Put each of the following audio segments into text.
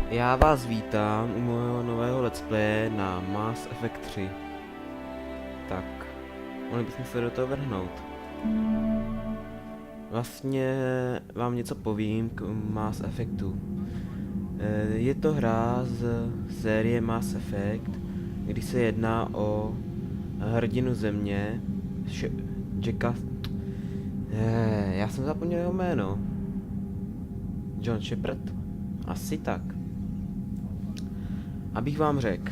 Já vás vítám u mého nového let's playe na Mass Effect 3. Tak, mohli bychom se do toho vrhnout. Vlastně vám něco povím k Mass Effectu. Je to hra z série Mass Effect, kdy se jedná o hrdinu země, Jacka... já jsem zapomněl jeho jméno. John Shepard? Asi tak. Abych vám řekl,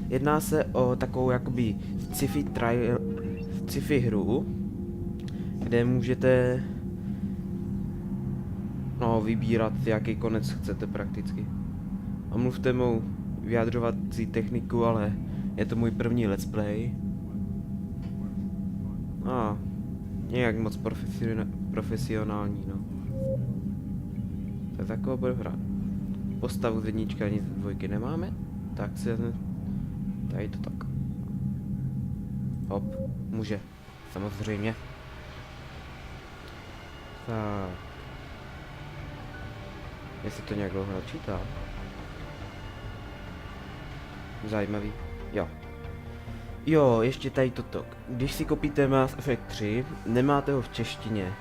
jedná se o takovou jakoby sci-fi hru, kde můžete vybírat jaký konec chcete prakticky. Omluvte mou vyjadřovací techniku, ale je to můj první let's play. Nějak moc profesionální, no. Tak takovou budu hrát. Postavu z jedničky ani z dvojky nemáme, tak si tady to tak. Hop, může, samozřejmě. Tak. Jestli to nějak dlouho načítá. Zajímavý, jo. Jo, ještě tady toto. Když si kopíte Mass Effect 3, nemáte ho v češtině.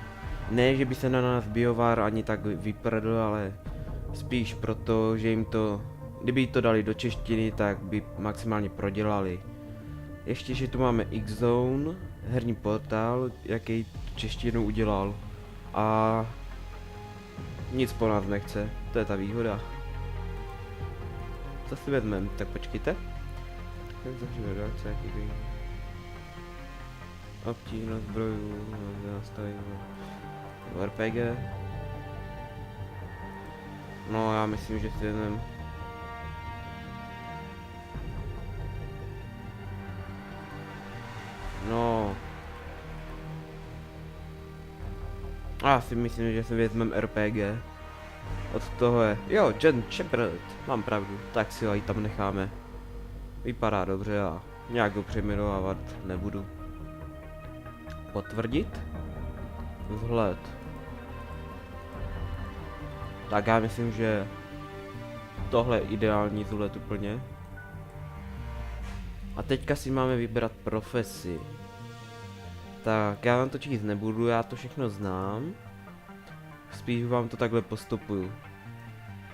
Ne, že by se na nás BioWare ani tak vyprdl, ale spíš proto, že jim to, kdyby to dali do češtiny, tak by maximálně prodělali. Ještě, že tu máme X-Zone, herní portál, jaký češtinu udělal. A nic po nás nechce, to je ta výhoda. Co si vezmeme? Tak počkejte. Jak začne reakce, jaký by... Obtížnost zbrojů, nastavíme RPG. No, já myslím, že si vezmeme... No... Já si myslím, že si vezmeme RPG. Od toho je... Jo, John Shepard, mám pravdu, tak si ho i tam necháme. Vypadá dobře a nějak ho přejmenovávat nebudu. Potvrdit? Vzhled. Tak já myslím, že tohle je ideální vzhled úplně. A teďka si máme vybrat profesi. Tak já vám to číst nebudu, já to všechno znám. Spíš vám to takhle postupuju.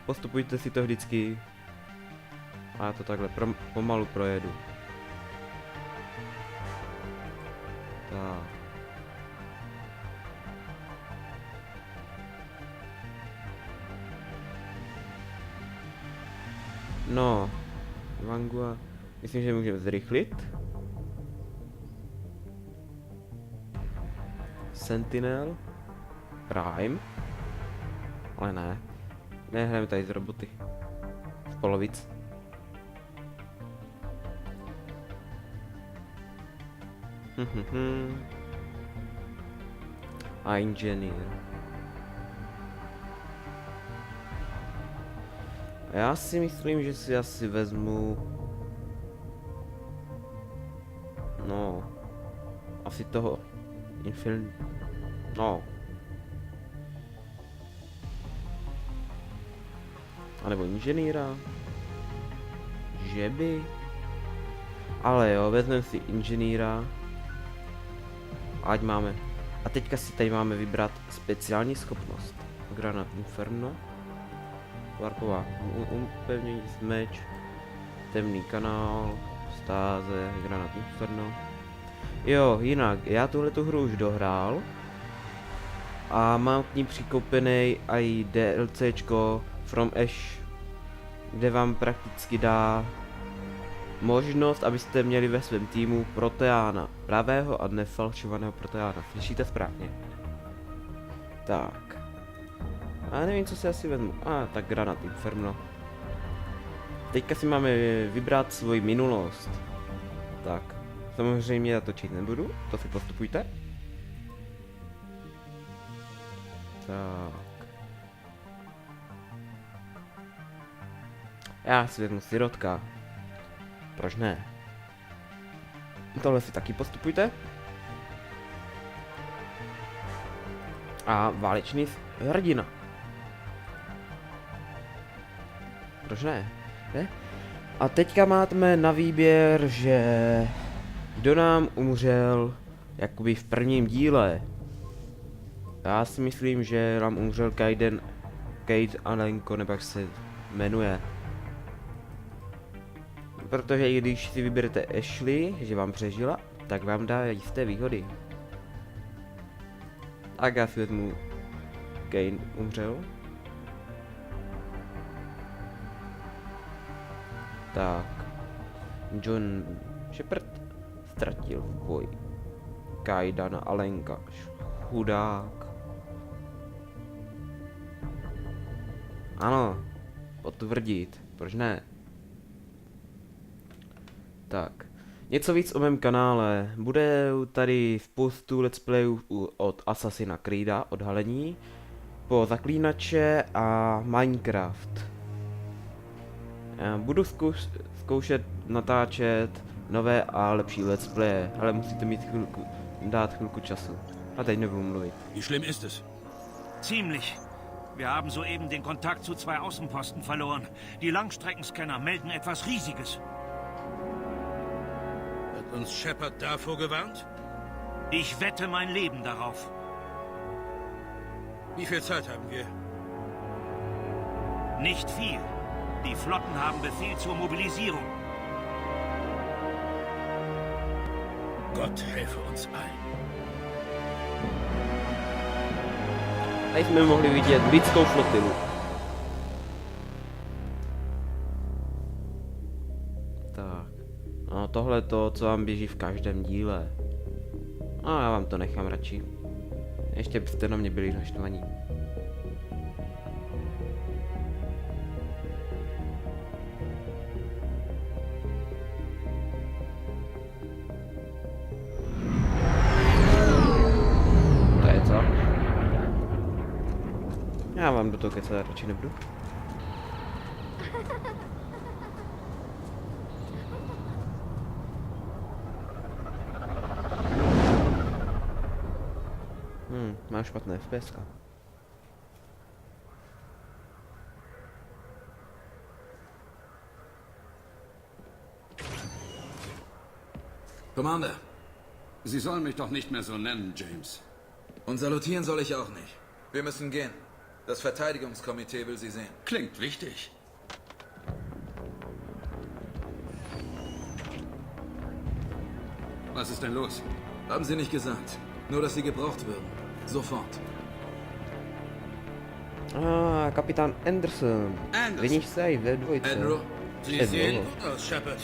Postupujte si to vždycky. A já to takhle pomalu projedu. Tak. No, Vangua, myslím, že můžeme zrychlit. Sentinel, Prime, ale ne, nehrajeme tady z roboty, z polovic. A Engineer. Já si myslím, že si asi vezmu... No... Asi toho... No... A nebo inženýra... Že by... Ale jo, vezmeme si inženýra... Ať máme... A teďka si tady máme vybrat speciální schopnost. Granát Inferno. Varpová upevnění, meč, temný kanál, stáze, granát Inferno. Jo, jinak, já tuhletu hru už dohrál. A mám k ní přikoupený i DLCčko From Ash, kde vám prakticky dá možnost, abyste měli ve svém týmu Proteána, pravého a nefalšovaného Proteána. Slyšíte správně? Tak. A nevím, co si asi vezmu. Tak granát Inferno. Teďka si máme vybrat svoji minulost. Tak. Samozřejmě já točit nebudu, to si postupujte. Tak. Já si vezmu sirotka. Proč ne? Tohle si taky postupujte. A válečný hrdina. proč ne? A teďka máme na výběr, že kdo nám umřel jakoby v prvním díle. Já si myslím, že nám umřel Kate Alenko, nebo jak se jmenuje. Protože i když si vyberete Ashley, že vám přežila, tak vám dá jisté výhody. Tak já si vezmu Kane umřel. Tak. John Shepard ztratil v boji. Kaidana Alenka. Chudák. Ano. Potvrdit. Proč ne? Tak. Něco víc o mém kanále. Bude tady spoustu let's playů od Assassina Creeda, odhalení, po Zaklínače a Minecraft. Budu zkoušet natáčet nové a lepší let's play, ale musíte mít dát chvilku času. A teď nebudu mluvit. Wie schlimm ist es? Ziemlich. Wir haben soeben den Kontakt zu 2 Außenposten verloren. Die Langstreckenscanner melden etwas Riesiges. Hat uns Shepard davor gewarnt? Ich wette mein Leben darauf. Wie viel Zeit haben wir? Nicht viel. Die Flotten haben Befehl zur Mobilisierung. Gott helfe uns allen. Tady jsme mohli vidět britskou flotilu. Tak. No tohle je to, co vám běží v každém díle. A já vám to nechám radši. Ještě byste na mě byli naštvaní. To je co? Já vám do toho kecat radši nebudu. Má špatné FPS. Commander, Sie sollen mich doch nicht mehr so nennen, James. Und salutieren soll ich auch nicht. Wir müssen gehen. Das Verteidigungskomitee will Sie sehen. Klingt wichtig. Was ist denn los? Haben Sie nicht gesagt. Nur, dass Sie gebraucht würden. Sofort. Ah, Kapitán Anderson. Vidíš se ve dvojce. Andrew, Sie sehen gut aus, Shepard.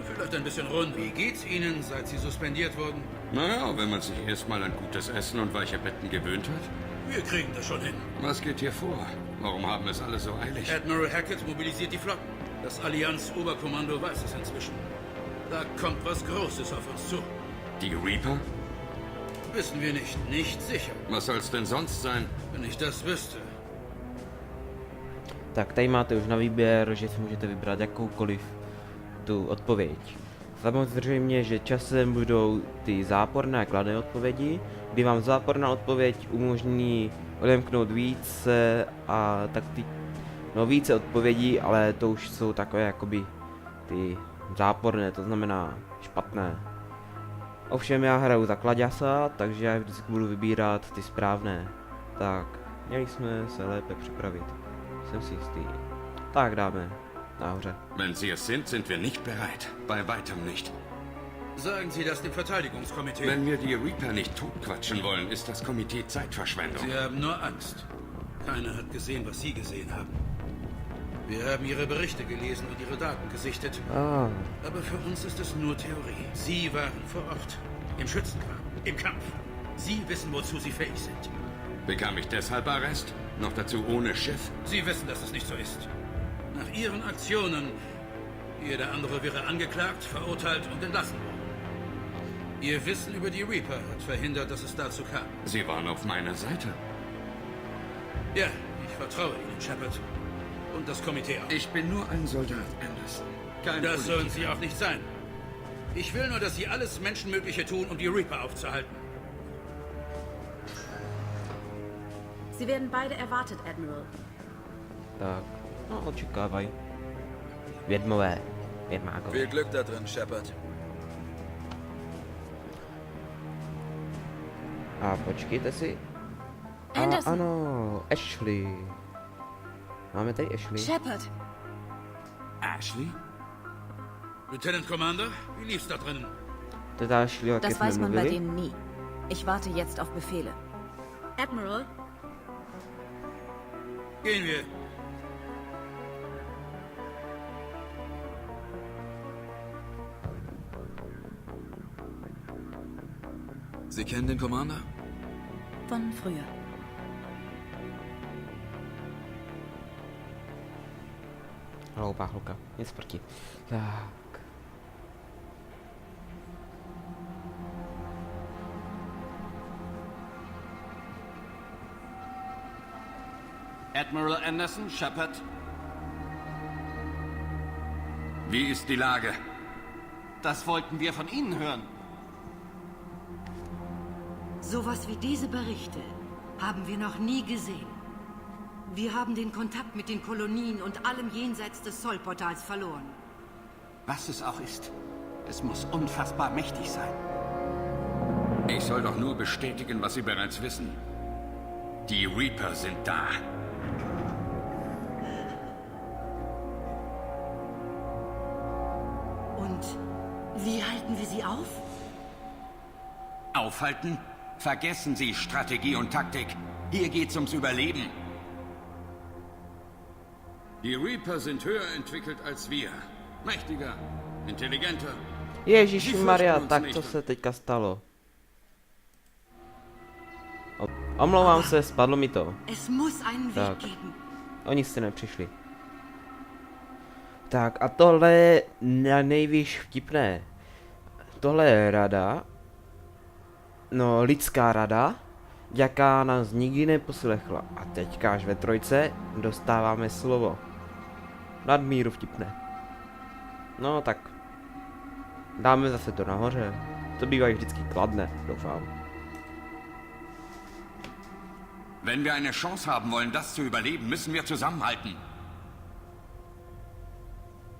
Vielleicht ein bisschen rund. Wie geht's Ihnen, seit Sie suspendiert wurden? Naja, wenn man sich erstmal an gutes Essen und weiche Betten gewöhnt hat. Wir kriegen das schon hin. Was geht hier vor? Warum haben es alle so eilig? Admiral Hackett mobilisiert die Flotten. Das Allianz-Oberkommando weiß es inzwischen. Da kommt was Großes auf uns zu. Die Reaper? Wissen wir nicht. Nicht sicher. Was soll's denn sonst sein? Wenn ich das wüsste. Tak tady máte už na výběr, že si můžete vybrat jakoukoliv tu odpověď. Samozřejmě, že časem budou ty záporné a kladné odpovědi, kdy vám záporná odpověď umožní odemknout více a tak více odpovědí, ale to už jsou takové jakoby ty záporné, to znamená špatné. Ovšem já hraju za kladěsa, takže já vždycky budu vybírat ty správné. Tak, měli jsme se lépe připravit. Jsem si jistý. Tak dáme nahoře. Wenn Sie es sind wir nicht bereit. Bei weitem nicht. Sagen Sie das dem Verteidigungskomitee. Wenn wir die Reaper nicht totquatschen wollen, ist das Komitee Zeitverschwendung. Sie haben nur Angst. Keiner hat gesehen, was Sie gesehen haben. Wir haben Ihre Berichte gelesen und Ihre Daten gesichtet. Ah, Aber für uns ist es nur Theorie. Sie waren vor Ort. Im Schützengraben. Im Kampf. Sie wissen, wozu Sie fähig sind. Bekam ich deshalb Arrest? Noch dazu ohne Schiff? Sie wissen, dass es nicht so ist. Nach Ihren Aktionen, jeder andere wäre angeklagt, verurteilt und entlassen worden. Ihr Wissen über die Reaper hat verhindert, dass es dazu kam. Sie waren auf meiner Seite. Ja, ich vertraue Ihnen, Shepard. Und das Komitee auch. Ich bin nur ein Soldat, Anderson. Kein Das sollen Politiker. Sie auch nicht sein. Ich will nur, dass Sie alles Menschenmögliche tun, um die Reaper aufzuhalten. Sie werden beide erwartet, Admiral. tak. No, očekávaj. Vědmové. Vědmákové. Viel Glück da drin, Shepard. A počkejte si. A Anderson. ano, Ashley. Máme tady Ashley. Shepard, Ashley? Lieutenant Commander, wie lief's da drinnen? To je ta Ashley, o jaké das jsme weiß man bei mluvili. denen nie. Ich warte jetzt auf Befehle. Admiral, Gehen wir. Sie kennen den Commander? von früher. Hloupá hluka, nic proti. Tak. Admiral Anderson, Shepard. Wie ist die Lage? Das wollten wir von Ihnen hören. Sowas wie diese Berichte haben wir noch nie gesehen. Wir haben den Kontakt mit den Kolonien und allem jenseits des Sol-Portals verloren. Was es auch ist, es muss unfassbar mächtig sein. Ich soll doch nur bestätigen, was Sie bereits wissen. Die Reaper sind da. Und wie halten wir sie auf? Aufhalten? Vergessen Sie Strategie und Taktik. Hier geht's ums Überleben. Die Reaper sind höher entwickelt als wir. Mächtiger, intelligenter. Ježíši Maria, tak co se teďka stalo? Omlouvám se, spadlo mi to. Es muss einen Weg Tak. geben. Oni jste nepřišli. Tak a tohle je na nejvíc vtipné. Tohle je rada. No, lidská rada, jaká nás nikdy neposlechla. A teďka až ve trojce dostáváme slovo. Nadmíru vtipné. No tak. Dáme zase to nahoře. To bývá vždycky kladné, doufám. Wenn wir eine Chance haben wollen, das zu überleben, müssen wir zusammenhalten.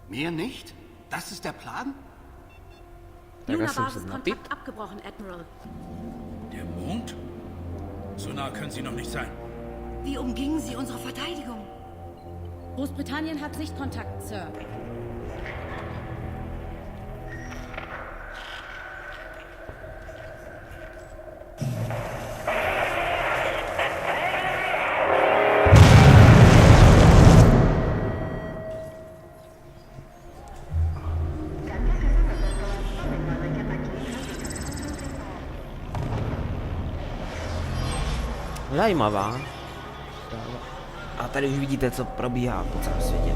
Mehr nicht? Das ist der Plan? Tak já jsem se Lunar-Basis napít. Kontakt abgebrochen, Admiral. Der Mond? So nah können sie noch nicht sein. Wie umgingen sie unsere Verteidigung? Großbritannien hat Sichtkontakt, Sir. Zajímavá. A tady už vidíte, co probíhá po celém světě.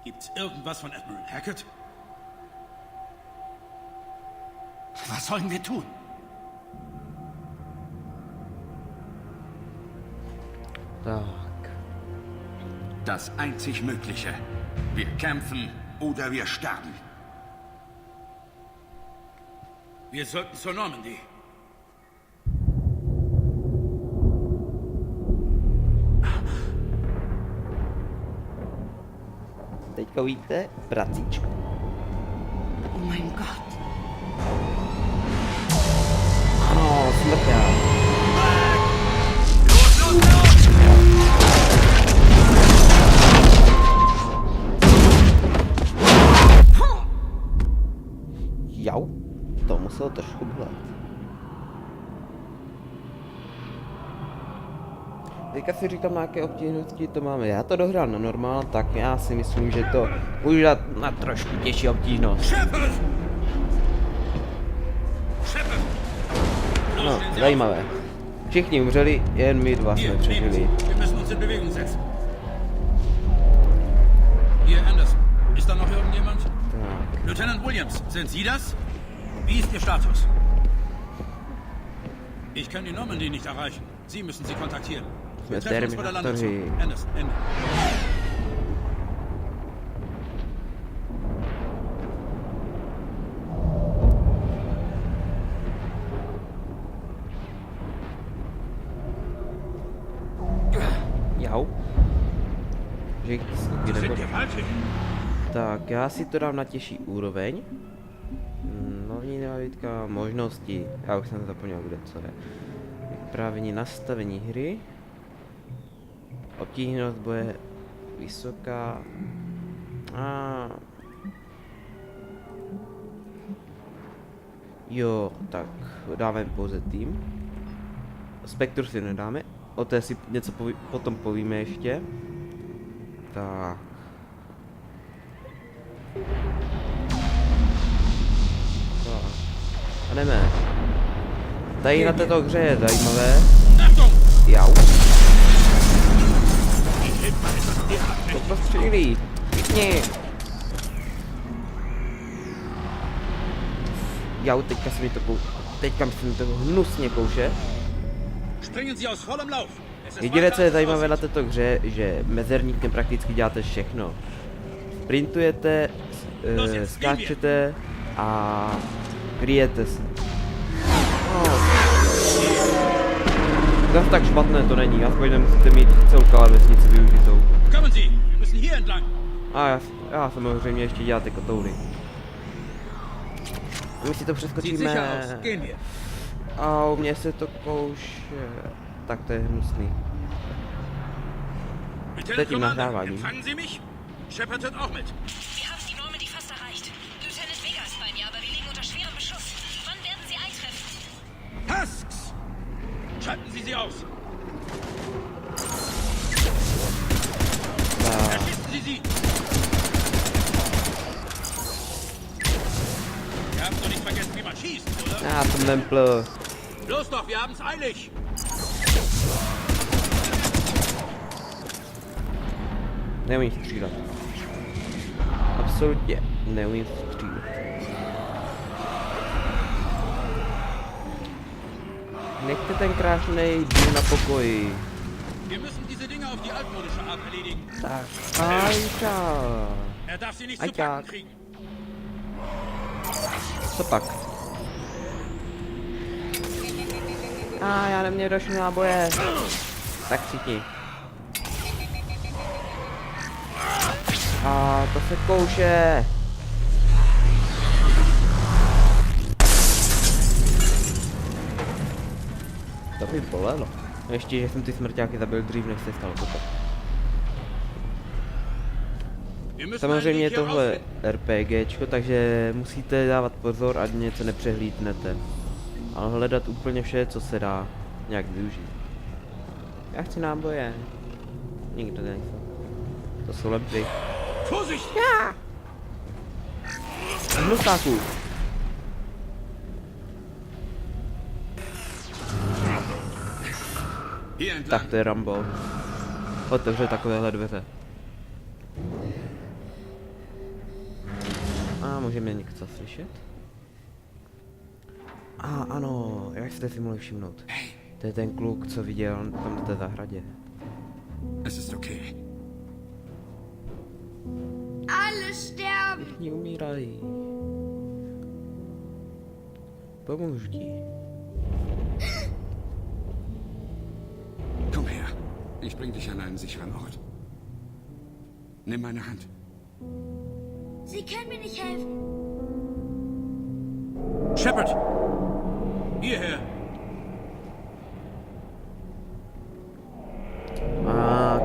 Gibt's irgendwas von Admiral Hackett? Was sollen wir tun? Tak. Das einzig Mögliche. Wir kämpfen oder wir sterben. Wir sollten zur Normandy. Teďka uvidíte pracíčku. Oh mein Gott. Ano, smrťák. Jau, to muselo trošku bolet. Teďka si říkám, na jaké obtížnosti to máme. Já to dohrál na normál, tak já si myslím, že to můžu dát na trošku těžší obtížnost. Shepard! Shepard! No, zajímavé. Všichni umřeli, jen my dva jsme Hier, nehmen přežili. Sie. Wir müssen uns in Bewegung setzen. Hier, Anderson. Ist da noch irgendjemand? Tak, Lieutenant Williams, sind Sie das? Wie ist Ihr Status? Ich kann die Normandy nicht erreichen. Sie müssen sie kontaktieren. Wir jsme treffen uns bei der Landezone. Terminátoři. Anderson, Ende. Jau. Takže skoky Sind nebo... gewaltig. Tak, já si to dám na těžší úroveň. Novní návitka, možnosti. Já už jsem zapomněl, kde co je. Vyprávění, nastavení hry. Obtížnost boje vysoká. Jo, tak dáme pouze tým. Spektru si nedáme. O té si něco potom povíme ještě. Tak. A jdeme. Tady na této hře je zajímavé. Jau. To prostřílí. Pěkně. Jau, teďka se mi to hnusně kouše. Jediné, co je zajímavé na této hře, že mezerníkem prakticky děláte všechno. Sprintujete, skáčete a kryjete se. Zas tak špatné to není, aspoň nemusíte mít celou klávesnici využitou. A já samozřejmě ještě děláte kotouly. My si to přeskočíme. A u mě se to kouše. Tak to je hnusný. To je tím nahráváním. Shepard hört auch mit. Wir haben die Normandy fast erreicht. Lieutenant Vega ist bei mir, aber wir liegen unter schwerem Beschuss. Wann werden sie eintreffen? Husks! Schalten Sie sie aus! Erschießen Sie sie! Wir haben doch nicht vergessen, wie man schießt, oder? Já jsem nempl. Los doch, wir haben's eilig! Neumím střílet. Absolutně neumím střílet. Nechte ten krášnej dům na pokoji. Wir müssen diese Dinge auf die altmodische Art erledigen. Tak, ajča. Er darf sie nicht zu Ajťák. packen kriegen. Co pak? Já neměl další náboje. Tak cítí. A to se kouše. To by bolelo. Ještě, že jsem ty smrťáky zabil dřív, než se stalo toto. Wir müssen Samozřejmě je einen Weg hier tohle rausfinden. RPGčko, takže musíte dávat pozor, ať něco nepřehlídnete. Ale hledat úplně vše, co se dá nějak využít. Já chci náboje. Nikdo nejsou. To jsou lempy. Vorsicht! Hnusáků. Hier entlang. Tak to je Rambo. Otevře takovéhle dveře. A můžeme něco slyšet? Ano, jak jste si mohli všimnout. To je ten kluk, co viděl tam na té zahradě. Es ist okay. Alle sterben! Všichni umírají. Pomůžu ti. Komm her. Ich bring dich an einen sicheren Ort. Nimm meine Hand. Sie können mir nicht helfen. Shepard! Hierher!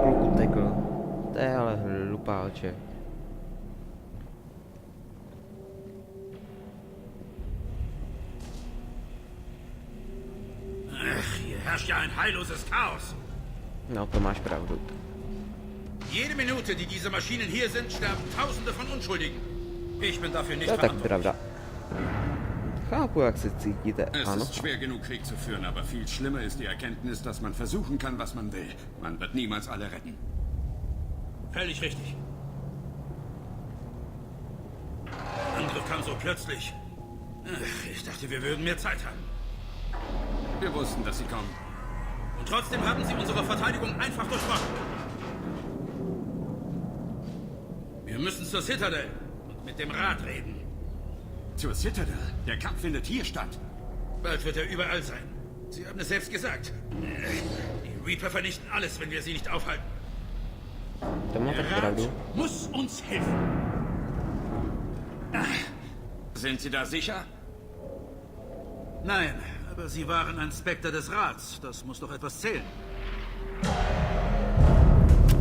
Kluk utekl. To je ale hlupáček. Ach, hier herrscht ja ein heilloses Chaos. No, to máš pravdu. Jede Minute, die diese Maschinen hier sind, sterben Tausende von Unschuldigen. Ich bin dafür nicht To je tak verantwortlich. pravda. Chápu, jak se cítíte. Es Ano. ist schwer genug, Krieg zu führen, aber viel schlimmer ist die Erkenntnis, dass man versuchen kann, was man will. Man wird niemals alle retten. Völlig richtig. Der Angriff kam so plötzlich. Ach, ich dachte, wir würden mehr Zeit haben. Wir wussten, dass sie kommen. Und trotzdem haben sie unsere Verteidigung einfach durchbrochen. Wir müssen zur Citadel und mit dem Rat reden. Zur Citadel. Der Kampf findet hier statt. Bald wird er überall sein. Sie haben es selbst gesagt. Die Reaper vernichten alles, wenn wir sie nicht aufhalten. To máte Der Rat pravdu. muss uns helfen. Sind Sie da sicher? Nein, aber Sie waren ein Spectre des Rats. Das muss doch etwas zählen.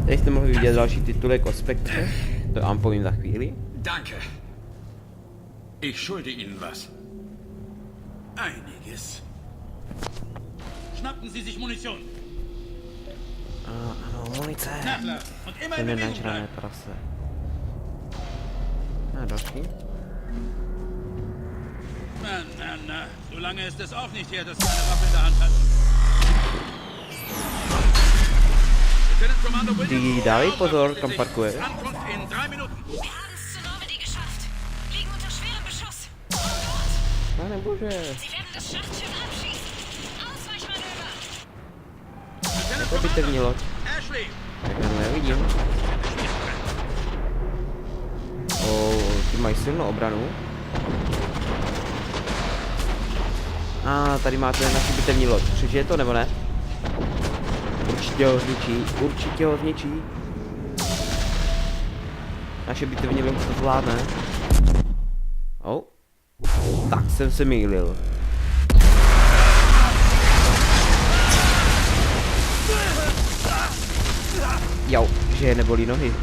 Tady jste mohli vidět další titulek o Spectre. To vám povím za chvíli. Danke. Ich schulde Ihnen was. Einiges. Schnappen Sie sich Munition. Ano, munice. Nachladen. Und immer To in Bewegung nenažrané bleiben. prase. A další. Na. So lange ist es auch nicht her, dass Sie eine Waffe in der Hand hatten. Lieutenant Commander Williams, Dávej pozor, kam parkuje. Ankunft in 3 Minuten. Wir haben es zu Normandy geschafft. Liegen unter schwerem Beschuss. Dort. Pane bože. Sie werden das Schlachtschiff abschießen. Ausweichmanöver. Lieutenant To bitevní loď. Ashley. Tak já nevidím. Ti mají silnou obranu. A tady máte naši bitevní loď. Přežije to nebo ne? Určitě ho zničí. Určitě ho zničí. Naše bitevní loď to zvládne. Tak jsem se mýlil. Jau, že je nebolí nohy.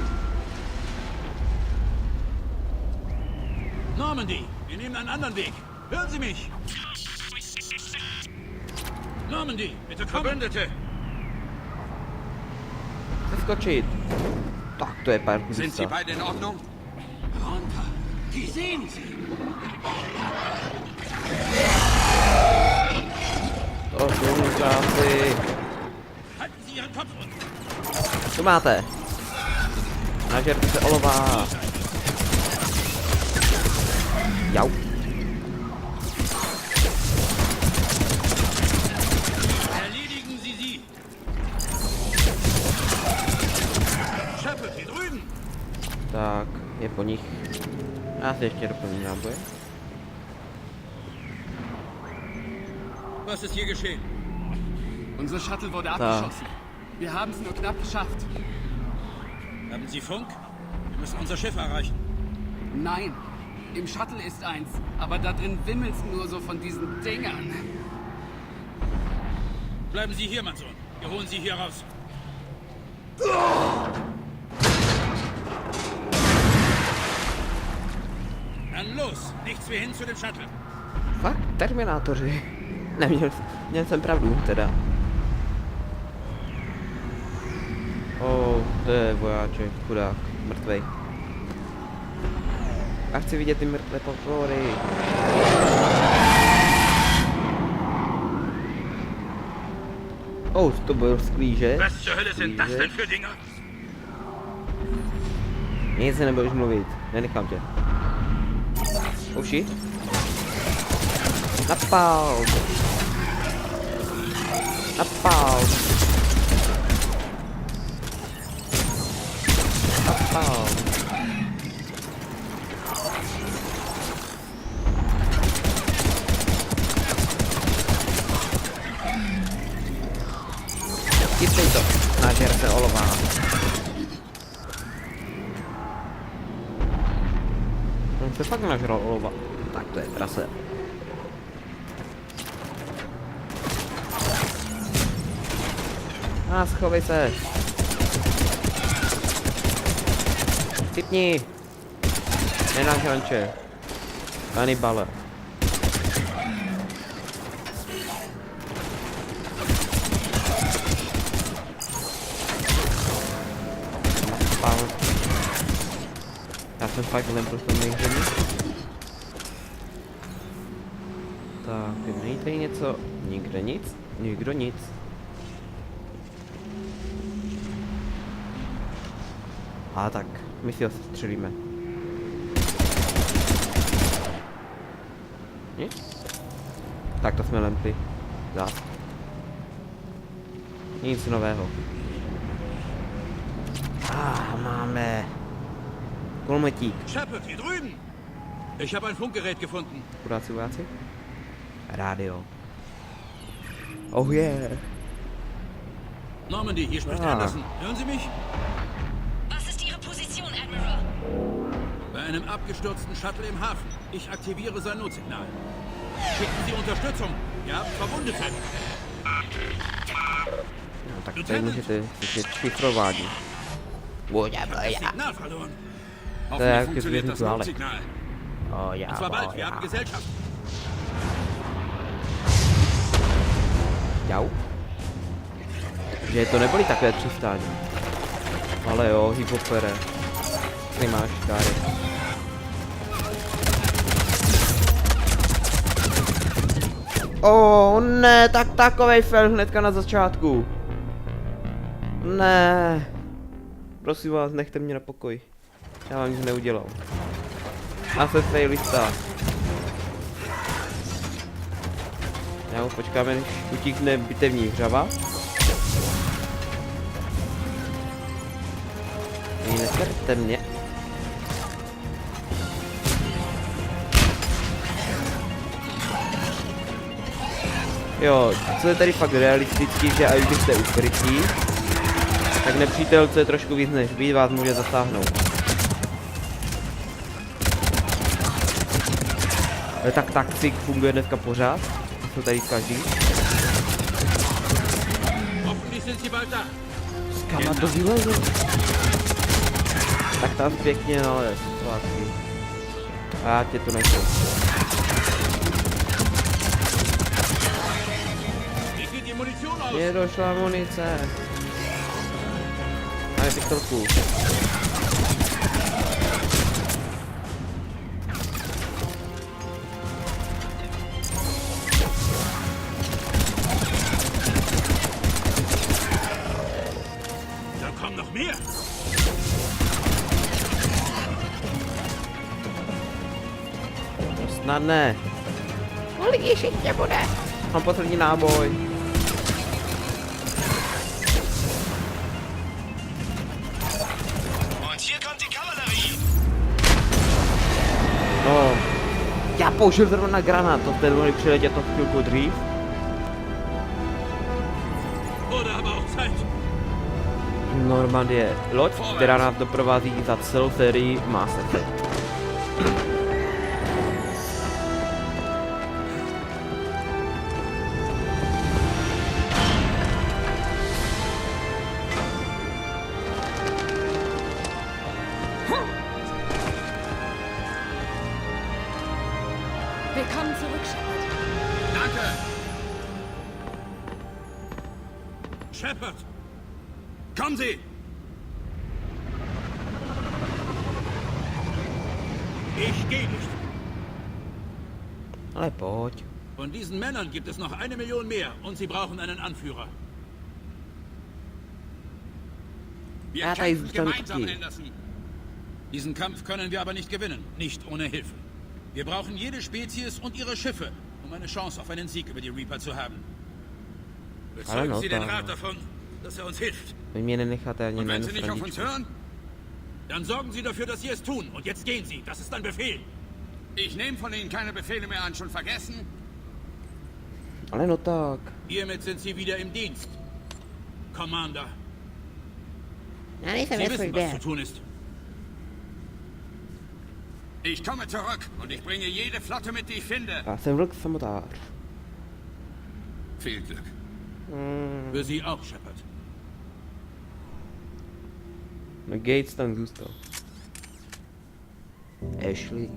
Normandy, wir nehmen einen anderen Weg. Hören Sie mich. Normandy, bitte kommen. Verbündete. Zeskočit. Tak to je pár Sind Sie kuzica. beide in Ordnung? Runter. Die sehen Sie. To jsou krásy. Halten Sie Ihren Kopf unten. Co máte? Nažerte se olova. Jau. Erledigen Sie sie. Shepard, hier drüben. Tak, je po nich. Já si ještě doplním náboje. Was ist hier geschehen? Unser Shuttle wurde abgeschossen. Wir haben es nur knapp geschafft. Haben Sie Funk? Wir müssen unser Schiff erreichen. Nein, im Shuttle ist eins, aber da drin wimmelt's nur so von diesen Dingern. Bleiben Sie hier, mein Sohn. Wir holen Sie hier raus. Dann los. Nichts wie hin zu dem Shuttle. Fakt, Terminátoři. Měl jsem pravdu, teda. To je vojáček, chudák, mrtvej. A chci vidět ty mrtvé potvory. To byl sklíže. Was zur Hölle sind das denn für Dinger? Nic se nebudeš mluvit, nenechám tě. Uši. Napál. Napál. Napál. Chytej to, nážer se olová. On se fakt nažral olova. Tak to je prase. Schovej se. Typni. Nenažranče. Kanibale. Já jsem fakt nebyl v tom nejhření. Tak, není tady něco? Nikde nic? Nikdo nic. A tak, my si ho střelíme. Nic? Tak to jsme lempli. Zás. Nic nového. Máme. Kulometík. Shepard, hier drüben. Ich habe ein Funkgerät gefunden. Chudáci vojáci. Rádio. Oh yeah. Normandy, hier spricht Anderson. Hören Sie mich? Admiral. Bei einem abgestürzten Shuttle im Hafen. Ich aktiviere sein Notsignal. Schicken Sie Unterstützung. Wir haben Verwundete. No, tak tady můžete slyšet šifrování. Das Signal verloren. To je jak funktioniert zvězný das válek. Notsignal. Und zwar bald. Wir haben Gesellschaft. Jau. Že to nebyly takové přistání. Ale jo, hypopere. Ty máš káry. Ne, tak takovej fail hnedka na začátku. Ne. Prosím vás, nechte mě na pokoj. Já vám nic neudělal. A se failista. Já počkáme, než utíkne bitevní hřava. Neserte mě. Jo, co je tady fakt realistický, že až když jste ukrytí, tak nepřítel, co je trošku víc než být, vás může zasáhnout. Ale tak taktik funguje dneska pořád. To tady každý. Hoffentlich sind Sie bald da. Skama to vyleze. Tak tam pěkně, no ale sladký. A já tě to nechci. Wie sieht die Munition aus? Mně došla munice. Máme pistolku. Da kommen noch mehr. Snad ne. Kolik ještě bude? Mám poslední náboj. No. Já použil zrovna granát, to jste mohli přiletět to chvilku dřív. Wurde aber auch Zeit. Normand je loď, která nás doprovází za celou sérii Mass Effect. Willkommen zurück, Shepard. Danke. Shepard. Kommen Sie. Ich gehe nicht. Ale pojď. Von diesen Männern gibt es noch 1 Million mehr und sie brauchen einen Anführer. Wir Ja, da kämpfen ist dann gemeinsam, okay. Anderson. Diesen Kampf können wir aber nicht gewinnen, nicht ohne Hilfe. Wir brauchen jede Spezies und ihre Schiffe, um eine Chance auf einen Sieg über die Reaper zu haben. Bezeugen Sie den Rat davon, dass er uns hilft. Vy mě nenecháte ani Und na wenn jednu Sie nicht auf uns straničku. hören, Dann sorgen Sie dafür, dass Sie es tun. Und jetzt gehen Sie. Das ist ein Befehl. ich nehme von Ihnen keine Befehle mehr an, schon vergessen? Ale no tak. Hiermit sind Sie wieder im Dienst. Commander. Já nejsem Sie wissen, was SVD. zu tun ist. Ich komme zurück und ich bringe jede Flotte mit, die ich finde. Já jsem vlk samotář. Viel Glück. Für Sie auch, Shepard. No Gates tam zůstal. Ashley.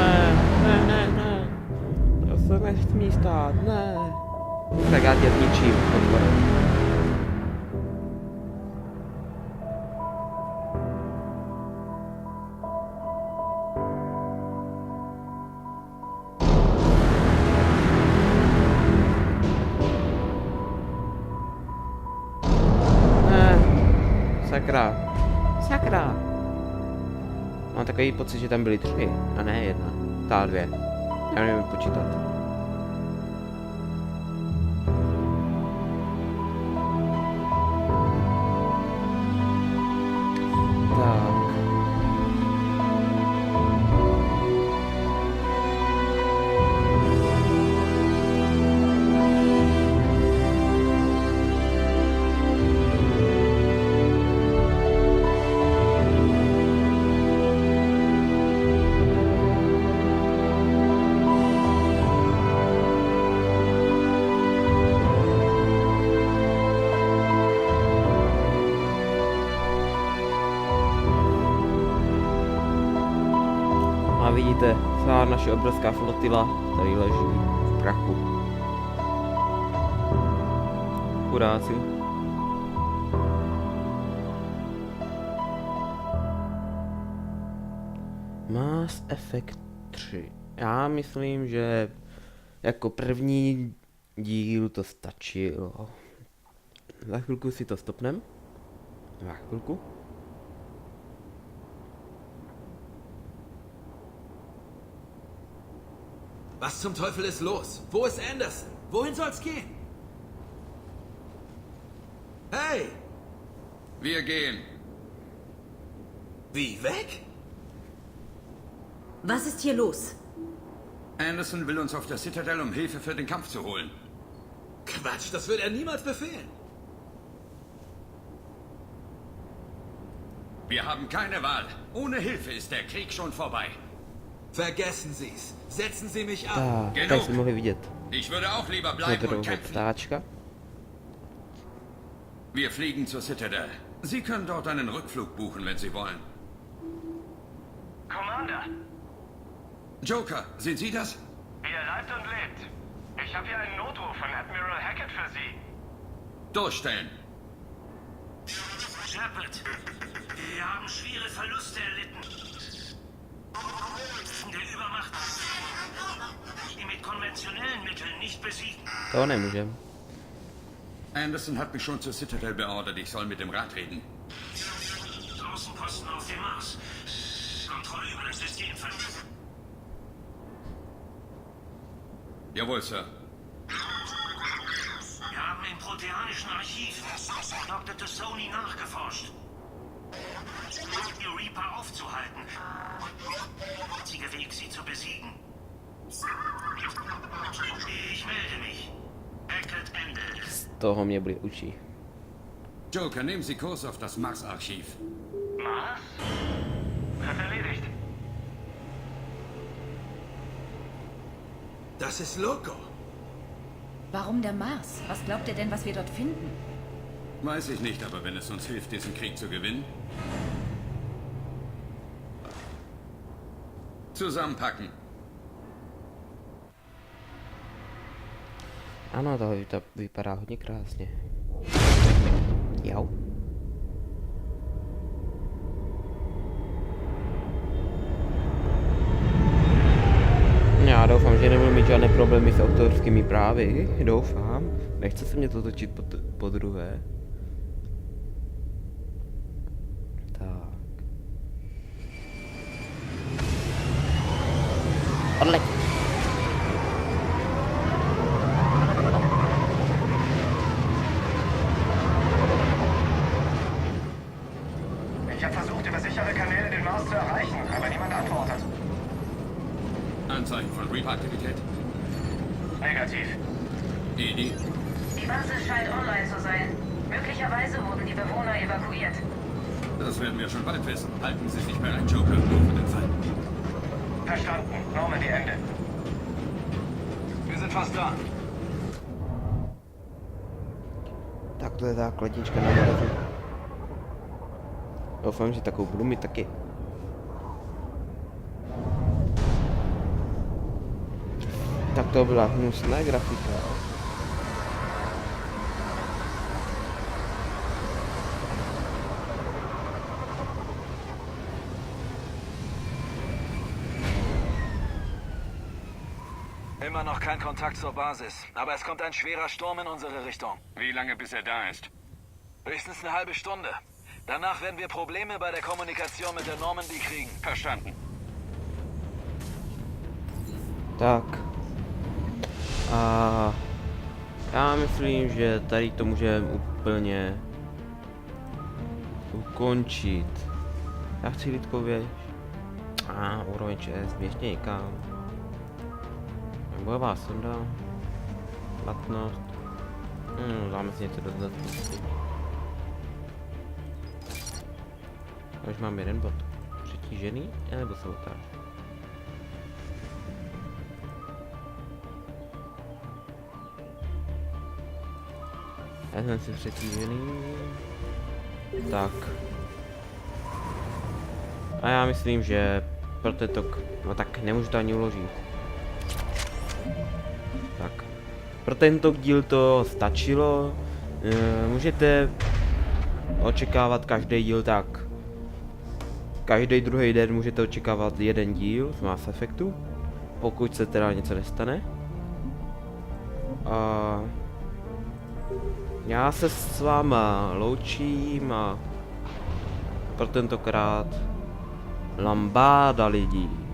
Ne. To se nesmí stát, ne. Tak já tě zničím, odpore. Ne. Sakra. Sakra. Mám takový pocit, že tam byly 3, a ne 1. Ta 2. Já nevím počítat. A vidíte, celá naše obrovská flotila tady leží v prachu. Chudáci. Mass Effect 3. Já myslím, že jako první díl to stačilo. Za chvilku si to stopnem. Za chvilku. Was zum Teufel ist los? Wo ist Anderson? Wohin soll's gehen? Hey! Wir gehen. Wie, weg? Was ist hier los? Anderson will uns auf der Citadel, um Hilfe für den Kampf zu holen. Quatsch, das wird er niemals befehlen. Wir haben keine Wahl. Ohne Hilfe ist der Krieg schon vorbei. Vergessen Sie's. Setzen Sie mich ab. Tak jste mohli vidět. Ich würde auch lieber bleiben und kämpfen. Ptáčka. Wir fliegen zur Citadel. Sie können dort einen Rückflug buchen, wenn Sie wollen. Commander, Joker, sind Sie das? wie er leibt und lebt. Ich habe hier einen Notruf von Admiral Hackett für Sie. Durchstellen. Shepard, wir haben schwere Verluste erlitten. Der Übermacht, die mit konventionellen Mitteln nicht besiegen. To nemůžem. Anderson hat mich schon zur Citadel beordert. Ich soll mit dem Rat reden. Außenposten auf dem Mars. Kontrolle über das System verlieren. Jawohl, Sir. Wir haben im proteanischen Archiv Dr. Tassoni nachgeforscht. Die Reaper aufzuhalten. Der einzige Weg, sie zu besiegen. Ich melde mich. Hackett Ende. Z toho mě byli učí. Joker, nehmen Sie Kurs auf das Mars-Archiv. Mars? Wird erledigt. Das ist Loco. Warum der Mars? Was glaubt ihr denn, was wir dort finden? Weiß ich nicht, aber wenn es uns hilft, diesen Krieg zu gewinnen. Zusammenpacken. Ano, to vypadá hodně krásně. Jo. Já doufám, že nebudu mít žádné problémy s autorskými právy. Doufám. Nechce se mě to točit po druhé. Tak. Odleď. Ich habe versucht, über sichere Kanäle den Mars zu erreichen, aber niemand antwortet. Anzeichen von Reaper-Aktivität? Negativ. Die. Die Basis scheint online zu sein. Möglicherweise wurden die Bewohner evakuiert. Das werden wir schon bald wissen. Halten Sie sich bereit, Joker, nur für den Fall. Verstanden. Normandy Ende. Wir sind fast da. Tak to je základnička na mrazu. Doufám, že takovou budu mít taky. Tak to byla hnusná grafika. Immer noch kein Kontakt zur Basis, aber es kommt ein schwerer Sturm in unsere Richtung. Wie lange bis er da ist? Höchstens eine halbe Stunde. Danach werden wir Probleme bei der Kommunikation mit der Normandy kriegen. Verstanden. Tak. A já myslím, že tady to můžeme úplně ukončit. Já chci lidkou věž. Úroveň 6, běžně někam. Bojová sonda. Platnost. Dáme si něco dodat. Už mám jeden bod. Přetížený nebo sabotáž? Já jsem si přetížený. Tak. A já myslím, že pro tento... No tak nemůžu to ani uložit. Tak. Pro tento díl to stačilo. Můžete očekávat každý díl tak. Každý druhý den můžete očekávat jeden díl z Mass Effectu. Pokud se teda něco nestane. A já se s váma loučím a pro tentokrát lambáda lidí.